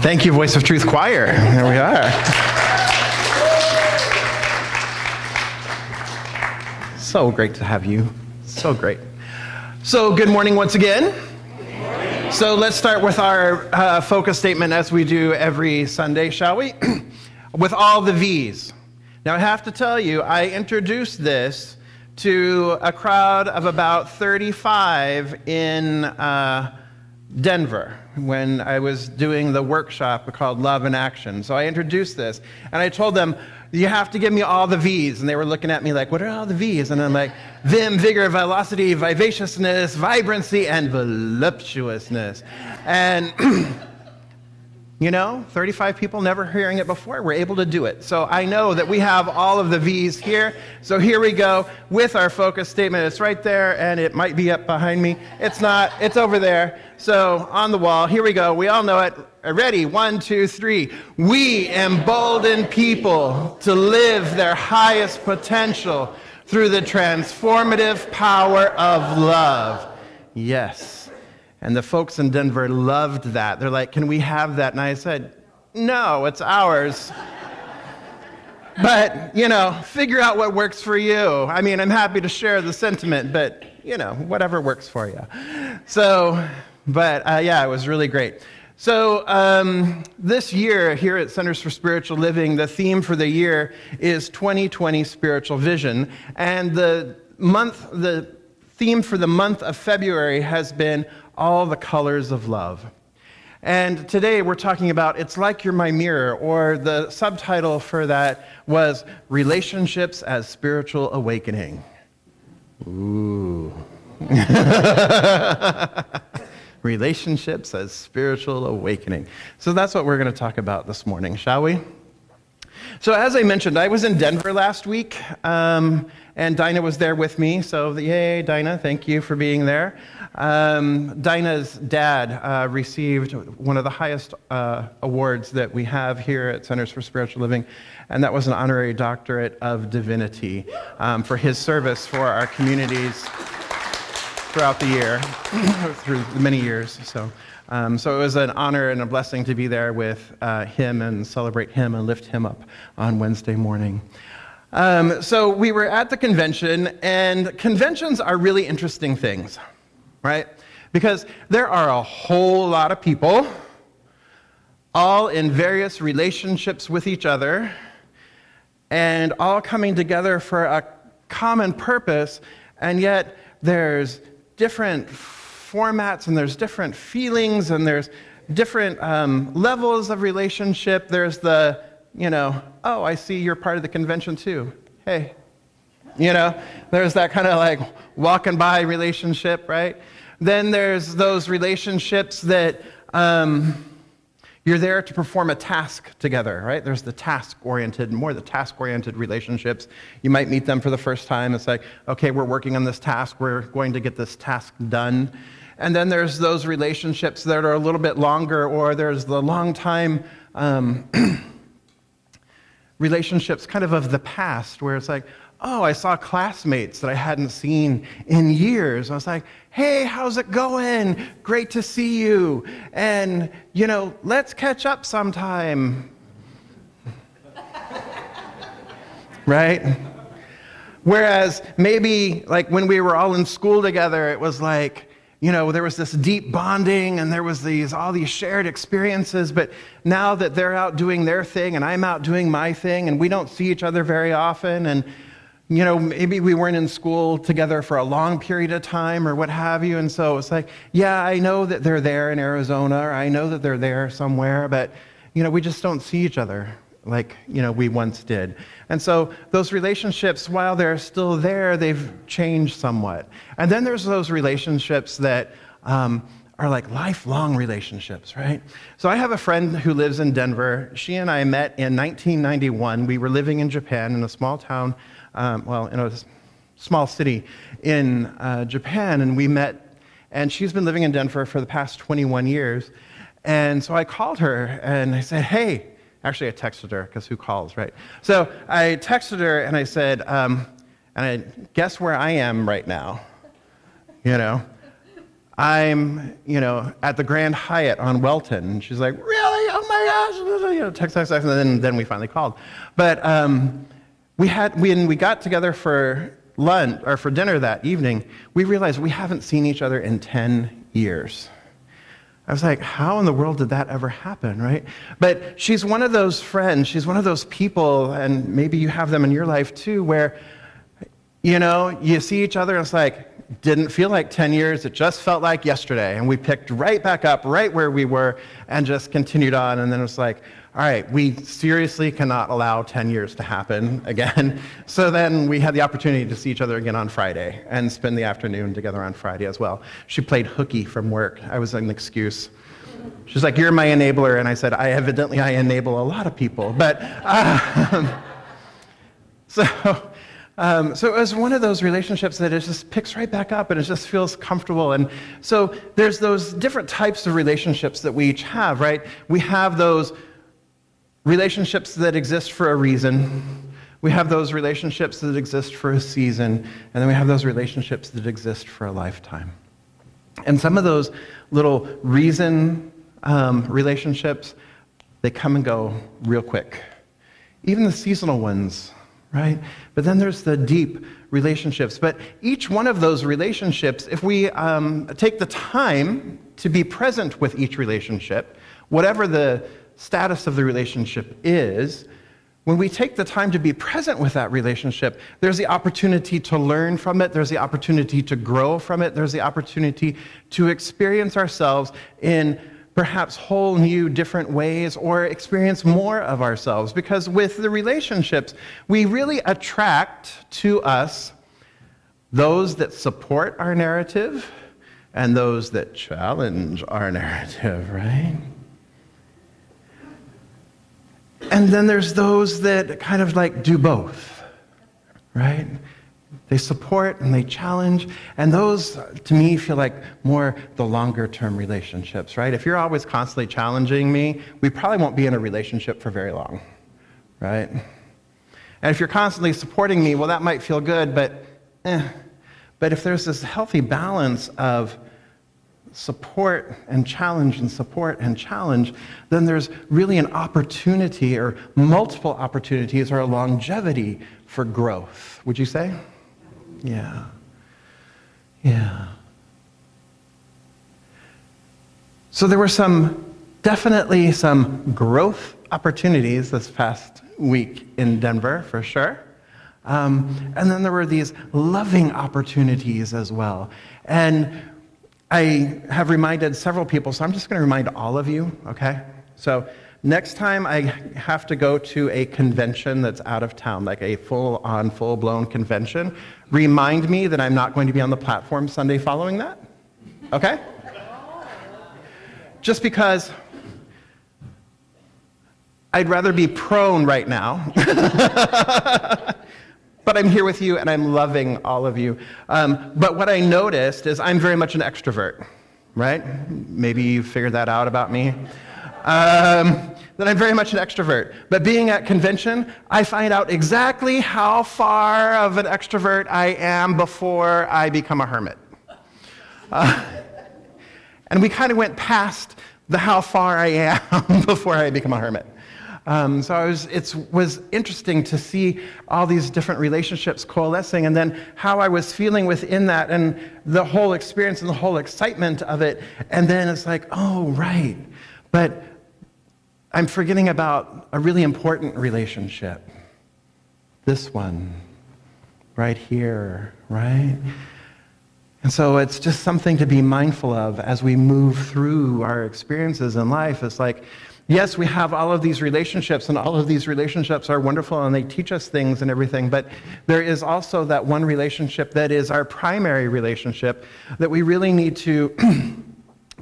Thank you, Voice of Truth Choir. There we are. So great to have you. So great. So good morning once again. So let's start with our focus statement as we do every Sunday, shall we? With all the V's. Now I have to tell you, I introduced this to a crowd of about 35 in Denver when I was doing the workshop called Love in Action. So I introduced this and I told them, you have to give me all the V's. And they were looking at me like, what are all the V's? And I'm like, vim, vigor, velocity, vivaciousness, vibrancy, and voluptuousness. And 35 people never hearing it before, we're able to do it. So I know that we have all of the V's here. So here we go with our focus statement. It's right there, and it might be up behind me. It's not. It's over there. So on the wall, here we go. We all know it. Ready? 1, 2, 3. We embolden people to live their highest potential through the transformative power of love. Yes. And the folks in Denver loved that. They're like, can we have that? And I said, no, it's ours. But, figure out what works for you. I mean, I'm happy to share the sentiment, but, whatever works for you. So, it was really great. So this year here at Centers for Spiritual Living, the theme for the year is 2020 Spiritual Vision. And the theme for the month of February has been all the colors of love. And today we're talking about It's Like You're My Mirror, or the subtitle for that was Relationships as Spiritual Awakening. Ooh. Relationships as Spiritual Awakening. So that's what we're going to talk about this morning, shall we? So as I mentioned, I was in Denver last week, and Dinah was there with me. So yay, Dinah, thank you for being there. Dinah's dad received one of the highest awards that we have here at Centers for Spiritual Living, and that was an honorary doctorate of divinity for his service for our communities throughout the year, through many years. So it was an honor and a blessing to be there with him and celebrate him and lift him up on Wednesday morning. So we were at the convention, and conventions are really interesting things, right? Because there are a whole lot of people, all in various relationships with each other, and all coming together for a common purpose, and yet there's different formats, and there's different feelings, and there's different levels of relationship. There's the, oh, I see you're part of the convention too. Hey. There's that kind of like walking by relationship, right? Then there's those relationships that you're there to perform a task together, right? There's the task-oriented relationships. You might meet them for the first time. It's like, okay, we're working on this task. We're going to get this task done. And then there's those relationships that are a little bit longer, or there's the long time relationships kind of the past, where it's like, oh, I saw classmates that I hadn't seen in years. I was like, hey, how's it going? Great to see you. And, let's catch up sometime. Right? Whereas maybe like when we were all in school together, it was like, there was this deep bonding, and there was all these shared experiences. But now that they're out doing their thing and I'm out doing my thing, and we don't see each other very often, and maybe we weren't in school together for a long period of time or what have you. And so it's like, yeah, I know that they're there in Arizona, or I know that they're there somewhere, but, we just don't see each other like, we once did. And so those relationships, while they're still there, they've changed somewhat. And then there's those relationships that are like lifelong relationships, right? So I have a friend who lives in Denver. She and I met in 1991. We were living in Japan in a small town, in a small city in Japan, and we met, and she's been living in Denver for the past 21 years. And so I called her and I said, hey, actually I texted her, because who calls, right? So I texted her and I said, and I guess where I am right now, I'm, at the Grand Hyatt on Welton. And she's like, really? Oh my gosh, text, and then we finally called. But when we got together for lunch or for dinner that evening, we realized we haven't seen each other in 10 years. I was like, how in the world did that ever happen, right? But she's one of those friends, she's one of those people, and maybe you have them in your life too, where, you see each other and it's like, didn't feel like 10 years, it just felt like yesterday. And we picked right back up, right where we were, and just continued on. And then it was like, all right, we seriously cannot allow 10 years to happen again. So then we had the opportunity to see each other again on Friday and spend the afternoon together on Friday as well. She played hooky from work. I was an excuse. She's like, you're my enabler. And I said, I enable a lot of people. But so it was one of those relationships that it just picks right back up and it just feels comfortable. And so there's those different types of relationships that we each have, right? We have those relationships that exist for a reason. We have those relationships that exist for a season. And then we have those relationships that exist for a lifetime. And some of those little reason relationships, they come and go real quick. Even the seasonal ones, right? But then there's the deep relationships. But each one of those relationships, if we take the time to be present with each relationship, whatever the status of the relationship is, when we take the time to be present with that relationship, there's the opportunity to learn from it, there's the opportunity to grow from it, there's the opportunity to experience ourselves in perhaps whole new different ways or experience more of ourselves. Because with the relationships, we really attract to us those that support our narrative and those that challenge our narrative, right? And then there's those that kind of like do both, right? They support and they challenge, and those, to me, feel like more the longer-term relationships, right? If you're always constantly challenging me, we probably won't be in a relationship for very long, right? And if you're constantly supporting me, well, that might feel good, but But if there's this healthy balance of support and challenge and support and challenge, then there's really an opportunity or multiple opportunities or a longevity for growth. Would you say? Yeah. Yeah. So there were definitely some growth opportunities this past week in Denver, for sure. And then there were these loving opportunities as well. And I have reminded several people, so I'm just going to remind all of you, okay? So next time I have to go to a convention that's out of town, like a full-on, full-blown convention, remind me that I'm not going to be on the platform Sunday following that, okay? Just because I'd rather be prone right now. But I'm here with you, and I'm loving all of you. But what I noticed is I'm very much an extrovert, right? Maybe you figured that out about me. That I'm very much an extrovert. But being at convention, I find out exactly how far of an extrovert I am before I become a hermit. And we kind of went past the how far I am before I become a hermit. So it was interesting to see all these different relationships coalescing, and then how I was feeling within that, and the whole experience and the whole excitement of it. And then it's like, oh, right. But I'm forgetting about a really important relationship. This one, right here, right? And so it's just something to be mindful of as we move through our experiences in life. It's like, yes, we have all of these relationships, and all of these relationships are wonderful, and they teach us things and everything, but there is also that one relationship that is our primary relationship that we really need to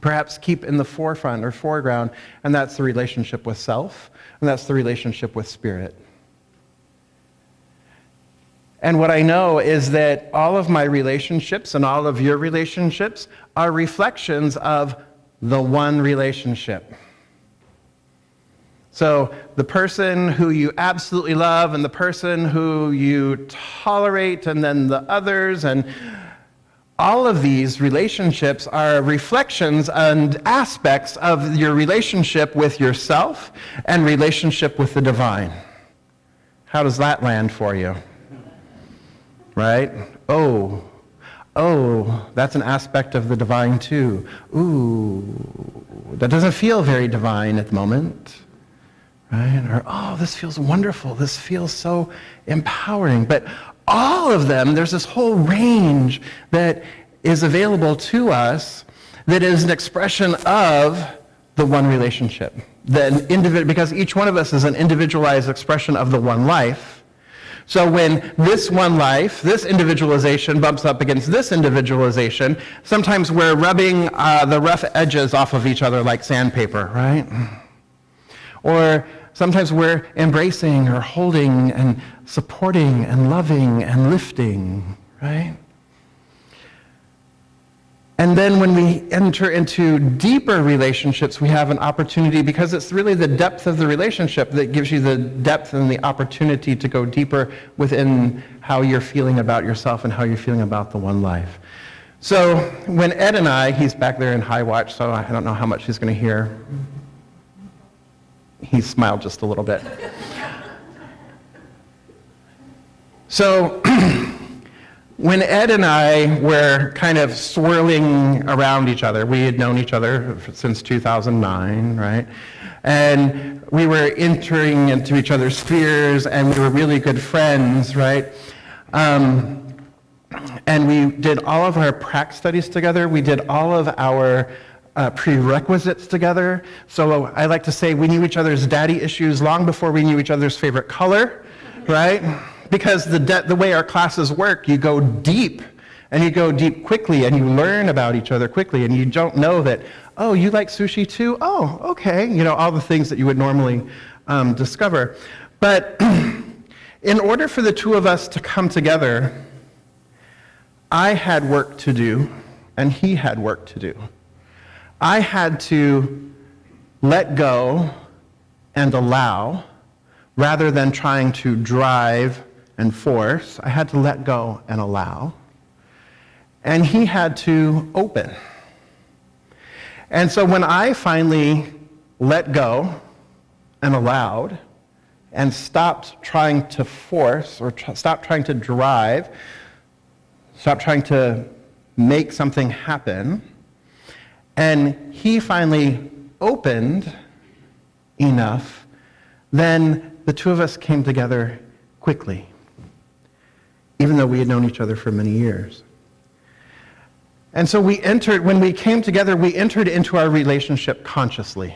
perhaps keep in the forefront or foreground, and that's the relationship with self, and that's the relationship with spirit. And what I know is that all of my relationships and all of your relationships are reflections of the one relationship. So the person who you absolutely love, and the person who you tolerate, and then the others, and all of these relationships are reflections and aspects of your relationship with yourself and relationship with the divine. How does that land for you? Right? Oh, that's an aspect of the divine too. Ooh, that doesn't feel very divine at the moment. Right? Or, oh, this feels wonderful. This feels so empowering. But all of them, there's this whole range that is available to us that is an expression of the one relationship. Because each one of us is an individualized expression of the one life. So when this one life, this individualization bumps up against this individualization, sometimes we're rubbing the rough edges off of each other like sandpaper, right? Or sometimes we're embracing or holding and supporting and loving and lifting, right? And then when we enter into deeper relationships, we have an opportunity, because it's really the depth of the relationship that gives you the depth and the opportunity to go deeper within how you're feeling about yourself and how you're feeling about the one life. So when Ed and I, he's back there in high watch, so I don't know how much he's going to hear. He smiled just a little bit. So when Ed and I were kind of swirling around each other, we had known each other since 2009, right? And we were entering into each other's spheres, and we were really good friends, right? And we did all of our prac studies together. We did all of our prerequisites together. So I like to say we knew each other's daddy issues long before we knew each other's favorite color, right? Because the way our classes work, you go deep, and you go deep quickly, and you learn about each other quickly, and you don't know that, oh, you like sushi too? Oh, okay. You know, all the things that you would normally discover. But in order for the two of us to come together, I had work to do, and he had work to do. I had to let go and allow, rather than trying to drive and force. I had to let go and allow. And he had to open. And so when I finally let go and allowed and stopped trying to force or stopped trying to drive, stopped trying to make something happen, and he finally opened enough, then the two of us came together quickly, even though we had known each other for many years. And so when we came together, we entered into our relationship consciously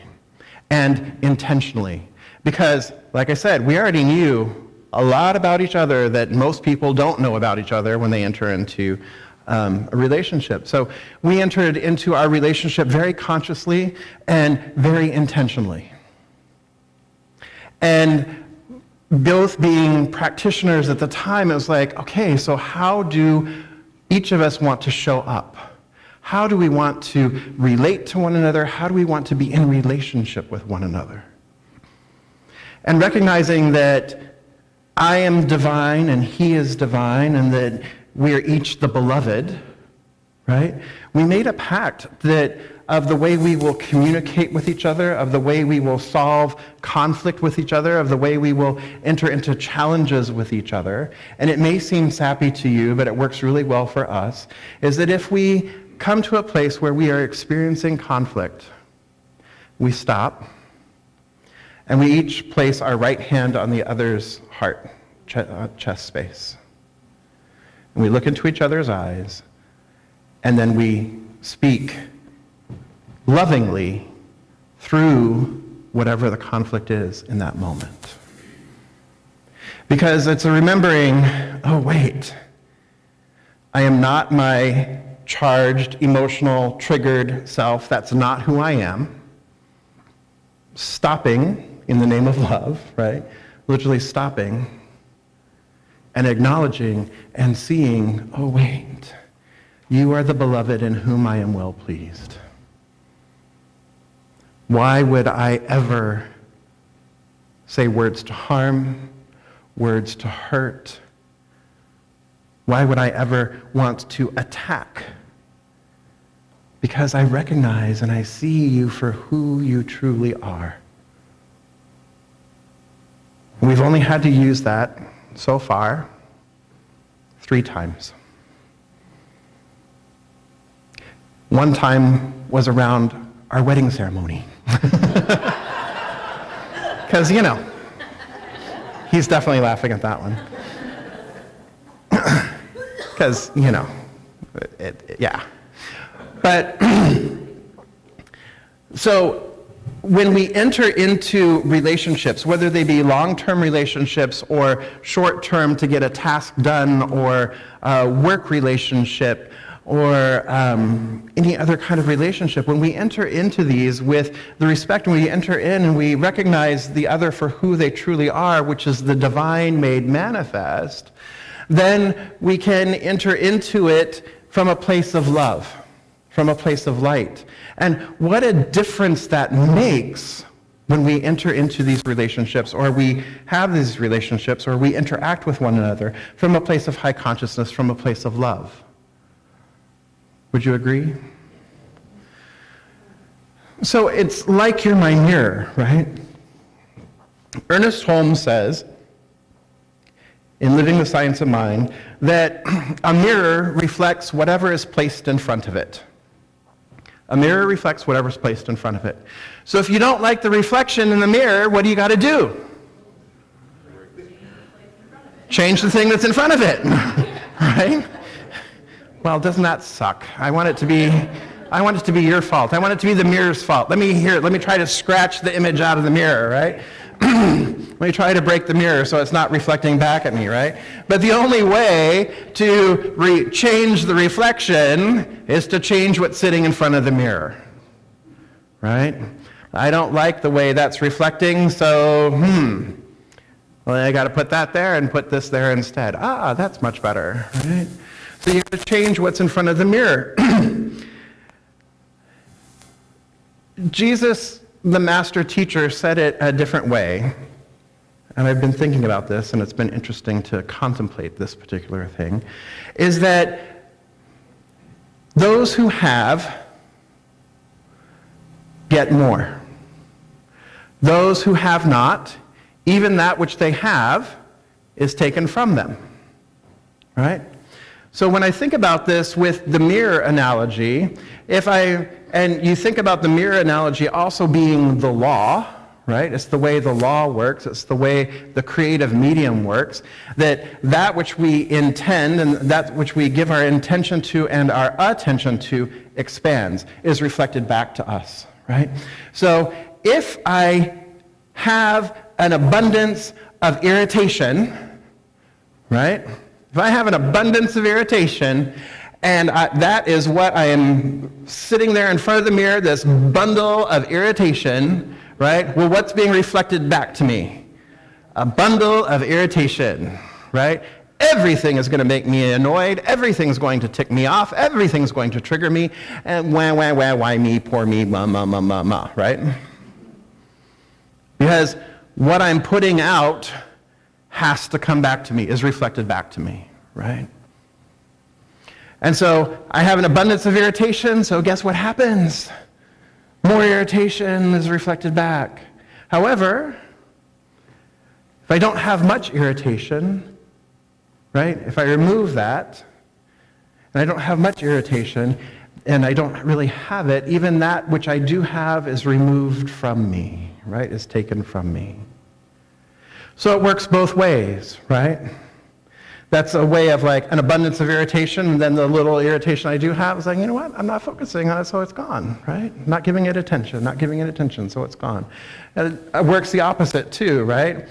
and intentionally. Because, like I said, we already knew a lot about each other that most people don't know about each other when they enter into a relationship. So we entered into our relationship very consciously and very intentionally. And both being practitioners at the time, it was like, okay, so how do each of us want to show up? How do we want to relate to one another? How do we want to be in relationship with one another? And recognizing that I am divine and he is divine, and that we are each the beloved, right? We made a pact that of the way we will communicate with each other, of the way we will solve conflict with each other, of the way we will enter into challenges with each other. And it may seem sappy to you, but it works really well for us, is that if we come to a place where we are experiencing conflict, we stop, and we each place our right hand on the other's heart, chest space. And we look into each other's eyes, and then we speak lovingly through whatever the conflict is in that moment. Because it's a remembering, oh wait, I am not my charged, emotional, triggered self. That's not who I am. Stopping in the name of love, right? Literally stopping and acknowledging and seeing, oh wait, you are the beloved in whom I am well pleased. Why would I ever say words to harm, words to hurt, Why would I ever want to attack? Because I recognize and I see you for who you truly are. We've only had to use that so far 3 times. One time was around our wedding ceremony. Because, he's definitely laughing at that one. Because, yeah. But, so, when we enter into relationships, whether they be long-term relationships or short-term to get a task done, or a work relationship, or any other kind of relationship, when we enter into these with the respect, when we enter in and we recognize the other for who they truly are, which is the divine made manifest, then we can enter into it from a place of love, from a place of light. And what a difference that makes when we enter into these relationships, or we have these relationships, or we interact with one another from a place of high consciousness, from a place of love. Would you agree? So it's like you're my mirror, right? Ernest Holmes says, in Living the Science of Mind, that a mirror reflects whatever is placed in front of it. A mirror reflects whatever's placed in front of it. So if you don't like the reflection in the mirror, what do you got to do? Change the thing that's in front of it, right? Well, doesn't that suck? I want it to be your fault. I want it to be the mirror's fault. Let me try to scratch the image out of the mirror, right? Let me try to break the mirror so it's not reflecting back at me, right? But the only way to change the reflection is to change what's sitting in front of the mirror, right? I don't like the way that's reflecting, so, well, I got to put that there and put this there instead. That's much better, right? So you have to change what's in front of the mirror. Jesus, the master teacher, said it a different way. And I've been thinking about this, and it's been interesting to contemplate this particular thing, is that those who have get more. Those who have not, even that which they have is taken from them. Right? So when I think about this with the mirror analogy, and you think about the mirror analogy also being the law, right? It's the way the law works. It's the way the creative medium works. That which we intend and that which we give our intention to and our attention to expands, is reflected back to us, right? So if I have an abundance of irritation, right? If I have an abundance of irritation, and that is what I am sitting there in front of the mirror, this bundle of irritation, right? Well, what's being reflected back to me? A bundle of irritation, right? Everything is going to make me annoyed. Everything's going to tick me off. Everything's going to trigger me. And why me, poor me, ma, right? Because what I'm putting out has to come back to me, is reflected back to me, right? And so I have an abundance of irritation, so guess what happens? More irritation is reflected back. However, if I don't have much irritation, right? If I remove that, and I don't have much irritation, and I don't really have it, even that which I do have is removed from me, right? Is taken from me. So it works both ways, right? That's a way of like an abundance of irritation, and then the little irritation I do have is like, you know what? I'm not focusing on it, so it's gone, right? Not giving it attention, so it's gone. And it works the opposite too, right?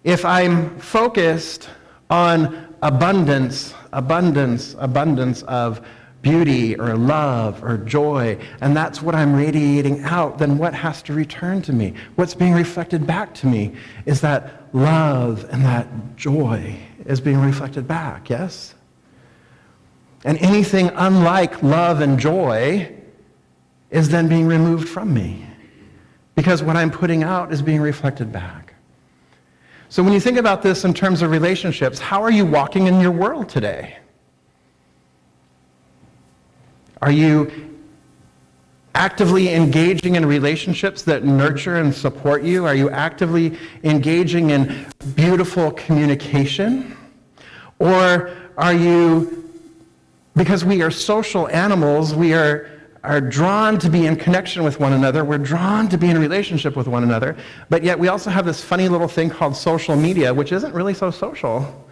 If I'm focused on abundance of beauty or love or joy, and that's what I'm radiating out, then what has to return to me? What's being reflected back to me is that love and that joy is being reflected back, yes? And anything unlike love and joy is then being removed from me, because what I'm putting out is being reflected back. So when you think about this in terms of relationships, how are you walking in your world today? Are you actively engaging in relationships that nurture and support you? Are you actively engaging in beautiful communication? Or are you, because we are social animals, we are drawn to be in connection with one another, we're drawn to be in relationship with one another, but yet we also have this funny little thing called social media, which isn't really so social.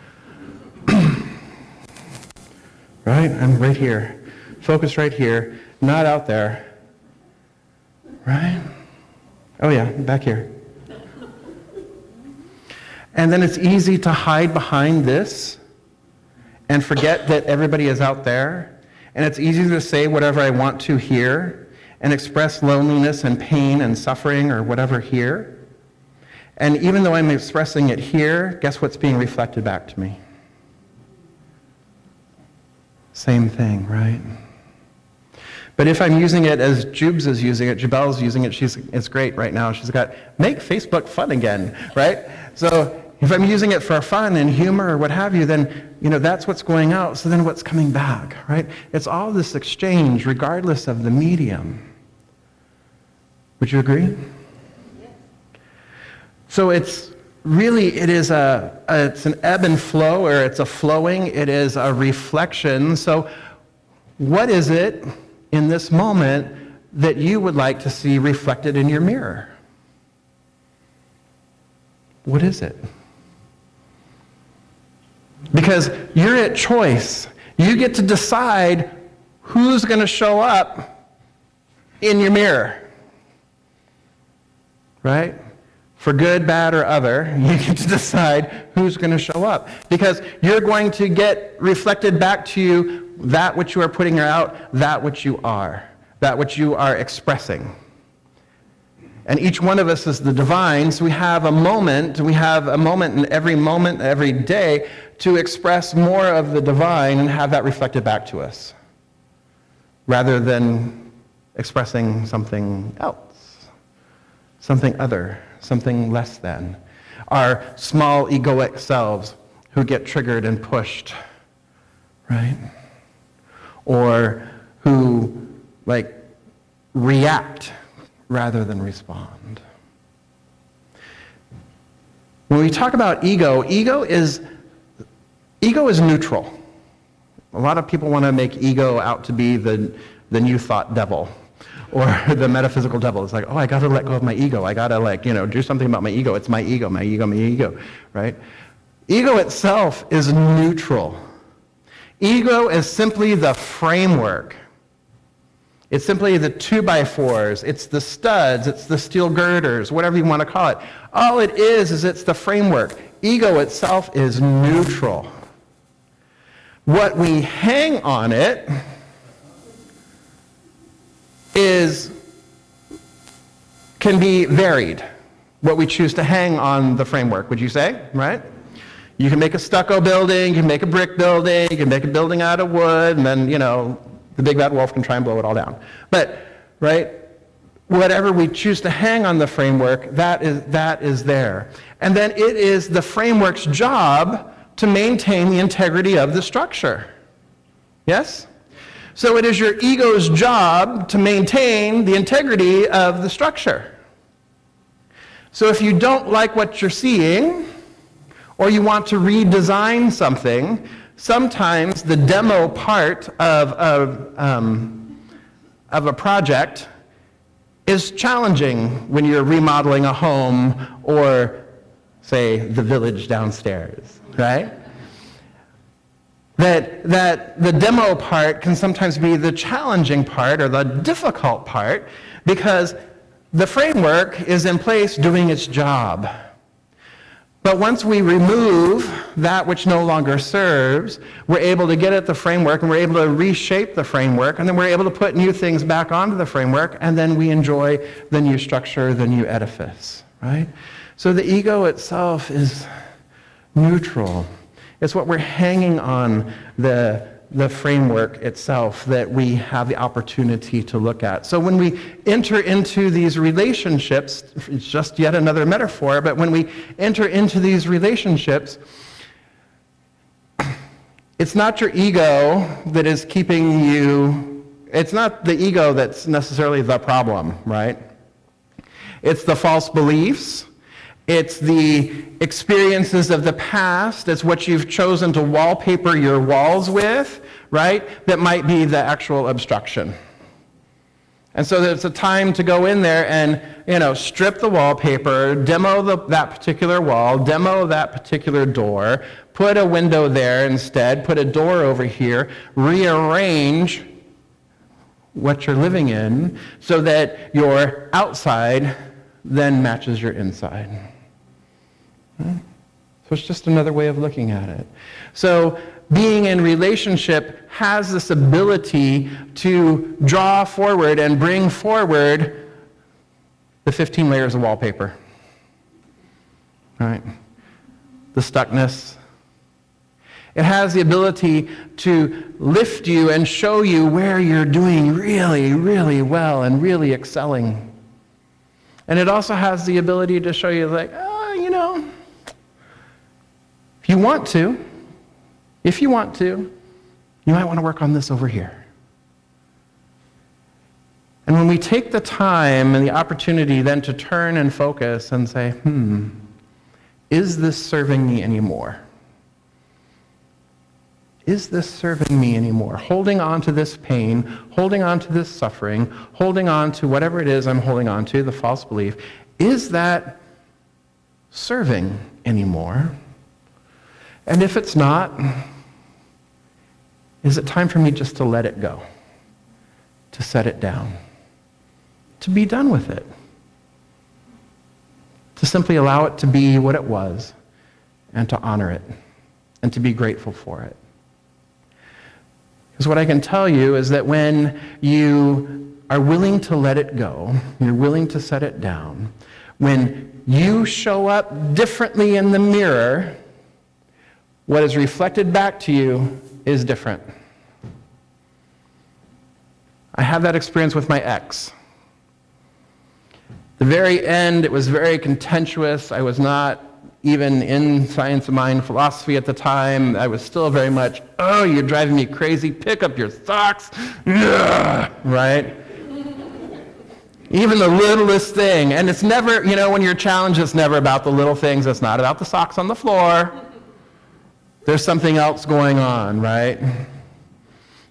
Right? I'm right here. Focus right here, not out there. Right? Oh yeah, back here. And then it's easy to hide behind this and forget that everybody is out there. And it's easy to say whatever I want to here and express loneliness and pain and suffering or whatever here. And even though I'm expressing it here, guess what's being reflected back to me? Same thing, right? But if I'm using it as Jubes is using it, Jubel's using it, it's great right now. She's got, make Facebook fun again, right? So if I'm using it for fun and humor or what have you, then, that's what's going out. So then what's coming back, right? It's all this exchange regardless of the medium. Would you agree? So it's an ebb and flow, or it's a flowing, it is a reflection. So what is it in this moment that you would like to see reflected in your mirror? What is it? Because you're at choice. You get to decide who's going to show up in your mirror. Right? For good, bad, or other, you get to decide who's going to show up. Because you're going to get reflected back to you that which you are putting out, that which you are expressing. And each one of us is the divine, so we have a moment in every day to express more of the divine and have that reflected back to us, rather than expressing something else, something other, something less than. Our small egoic selves who get triggered and pushed, right? Or who react rather than respond. When we talk about ego is neutral. A lot of people want to make ego out to be the new thought devil or the metaphysical devil. It's like, oh, I got to let go of my ego. I got to do something about my ego. It's my ego, right? Ego itself is neutral. Ego is simply the framework. It's simply the 2x4s, it's the studs, it's the steel girders, whatever you want to call it. All it is it's the framework. Ego itself is neutral. What we hang on it can be varied. What we choose to hang on the framework, would you say, right? You can make a stucco building, you can make a brick building, you can make a building out of wood, and then, the big bad wolf can try and blow it all down. But, right, whatever we choose to hang on the framework, that is there. And then it is the framework's job to maintain the integrity of the structure. Yes? So it is your ego's job to maintain the integrity of the structure. So if you don't like what you're seeing, or you want to redesign something, sometimes the demo part of a project is challenging when you're remodeling a home or, say, the village downstairs, right? That the demo part can sometimes be the challenging part or the difficult part because the framework is in place doing its job. But once we remove that which no longer serves, we're able to get at the framework and we're able to reshape the framework, and then we're able to put new things back onto the framework, and then we enjoy the new structure, the new edifice, right? So the ego itself is neutral. It's what we're hanging on, the the framework itself that we have the opportunity to look at. So when we enter into these relationships, it's just yet another metaphor, but when we enter into these relationships, it's not your ego that is keeping you, it's not the ego that's necessarily the problem, right? It's the false beliefs. It's the experiences of the past. It's what you've chosen to wallpaper your walls with, right? That might be the actual obstruction. And so there's a time to go in there and, strip the wallpaper, demo that particular wall, demo that particular door, put a window there instead, put a door over here, rearrange what you're living in so that your outside then matches your inside. So it's just another way of looking at it. So being in relationship has this ability to draw forward and bring forward the 15 layers of wallpaper. Right? The stuckness. It has the ability to lift you and show you where you're doing really, really well and really excelling. And it also has the ability to show you if you want to, you might want to work on this over here. And when we take the time and the opportunity then to turn and focus and say, is this serving me anymore? Is this serving me anymore? Holding on to this pain, holding on to this suffering, holding on to whatever it is I'm holding on to, the false belief, is that serving anymore? And if it's not, is it time for me just to let it go, to set it down, to be done with it, to simply allow it to be what it was and to honor it and to be grateful for it? Because what I can tell you is that when you are willing to let it go, you're willing to set it down, when you show up differently in the mirror, what is reflected back to you is different. I had that experience with my ex. The very end, it was very contentious. I was not even in science of mind philosophy at the time. I was still very much, you're driving me crazy, pick up your socks, right? Even the littlest thing. And it's never, when you're challenged, it's never about the little things. It's not about the socks on the floor. There's something else going on, right?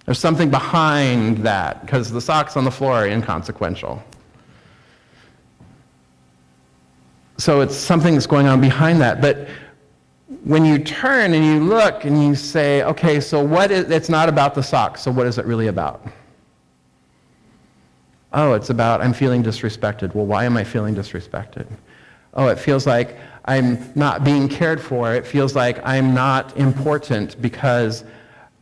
There's something behind that, because the socks on the floor are inconsequential. So it's something that's going on behind that. But when you turn and you look and you say, okay, so it's not about the socks, so what is it really about? Oh, it's about I'm feeling disrespected. Well, why am I feeling disrespected? Oh, it feels like I'm not being cared for. It feels like I'm not important because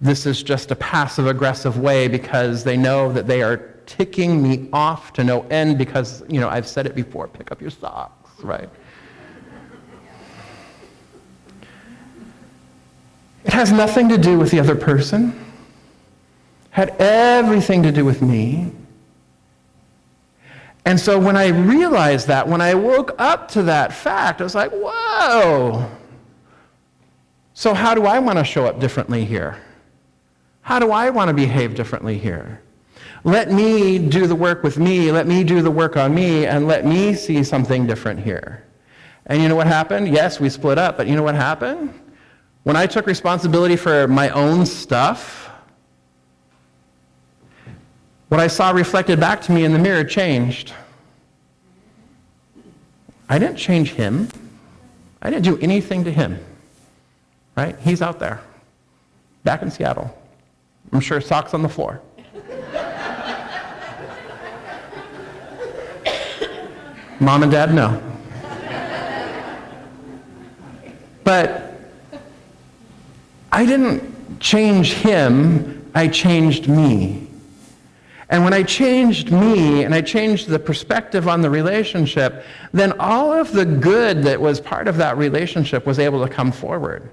this is just a passive-aggressive way because they know that they are ticking me off to no end because, I've said it before, pick up your socks, right? It has nothing to do with the other person. It had everything to do with me. And so when I realized that, when I woke up to that fact, I was like, whoa. So how do I want to show up differently here? How do I want to behave differently here? Let me do the work with me, let me do the work on me, and let me see something different here. And you know what happened? Yes, we split up, but you know what happened? When I took responsibility for my own stuff, what I saw reflected back to me in the mirror changed. I didn't change him. I didn't do anything to him. Right? He's out there, back in Seattle. I'm sure socks on the floor. Mom and Dad, no. But I didn't change him, I changed me. And when I changed me and I changed the perspective on the relationship, then all of the good that was part of that relationship was able to come forward.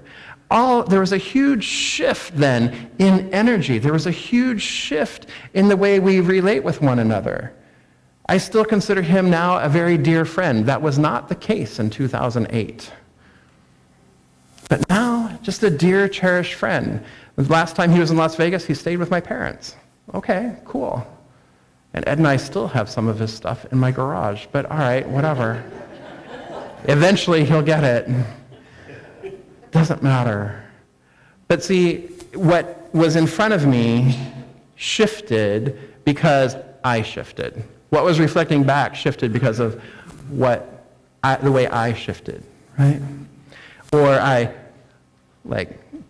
There was a huge shift then in energy. There was a huge shift in the way we relate with one another. I still consider him now a very dear friend. That was not the case in 2008. But now, just a dear, cherished friend. The last time he was in Las Vegas, he stayed with my parents. Okay, cool. And Ed and I still have some of his stuff in my garage, but all right, whatever. Eventually he'll get it. Doesn't matter. But see, what was in front of me shifted because I shifted. What was reflecting back shifted because of the way I shifted, right? Or I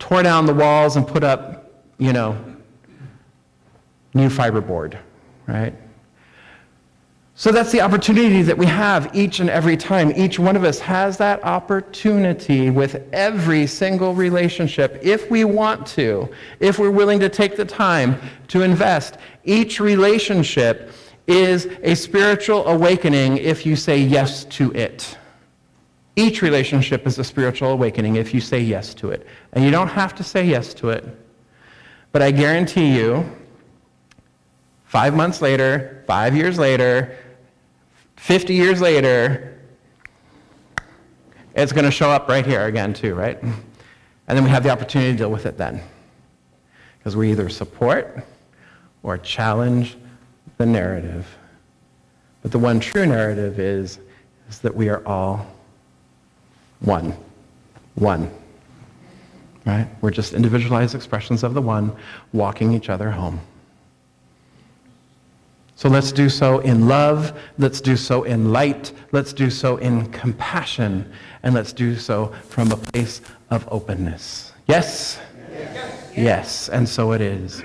tore down the walls and put up, new fiberboard, right? So that's the opportunity that we have each and every time. Each one of us has that opportunity with every single relationship, if we want to, if we're willing to take the time to invest. Each relationship is a spiritual awakening if you say yes to it. Each relationship is a spiritual awakening if you say yes to it. And you don't have to say yes to it. But I guarantee you, 5 months later, 5 years later, 50 years later, it's going to show up right here again too, right? And then we have the opportunity to deal with it then. Because we either support or challenge the narrative. But the one true narrative is that we are all one. One. Right? We're just individualized expressions of the one, walking each other home. So let's do so in love, let's do so in light, let's do so in compassion, and let's do so from a place of openness. Yes? Yes. Yes, and so it is.